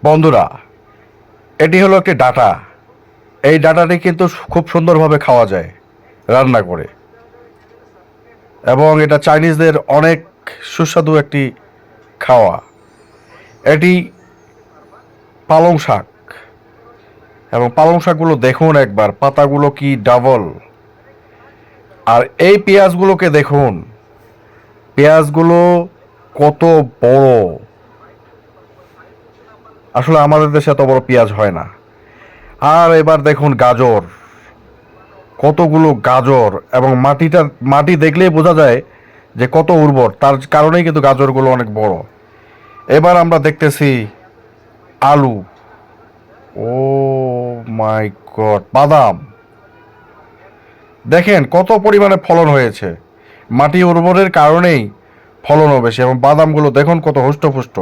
বন্ধুরা, এটি হলো একটি ডাটা। এই ডাটাটি কিন্তু খুব সুন্দরভাবে খাওয়া যায় রান্না করে, এবং এটা চাইনিজদের অনেক সুস্বাদু একটি খাওয়া। এটি পালং শাক, এবং পালং শাকগুলো দেখুন একবার, পাতাগুলো কি ডাবল। আর এই পেঁয়াজগুলোকে দেখুন, পেঁয়াজগুলো কত বড়। আসলে আমাদের দেশে এত বড় পেঁয়াজ হয় না। আর এবার দেখুন গাজর, কতগুলো গাজর, এবং মাটি দেখলেই বোঝা যায় যে কত উর্বর, তার কারণেই কিন্তু গাজরগুলো অনেক বড়। এবার আমরা দেখতেছি আলু, ও মাই গড, বাদাম। দেখেন কত পরিমাণে ফলন হয়েছে, মাটি উর্বরের কারণেই ফলনও বেশি, এবং বাদামগুলো দেখুন কত হুষ্টপুষ্ট।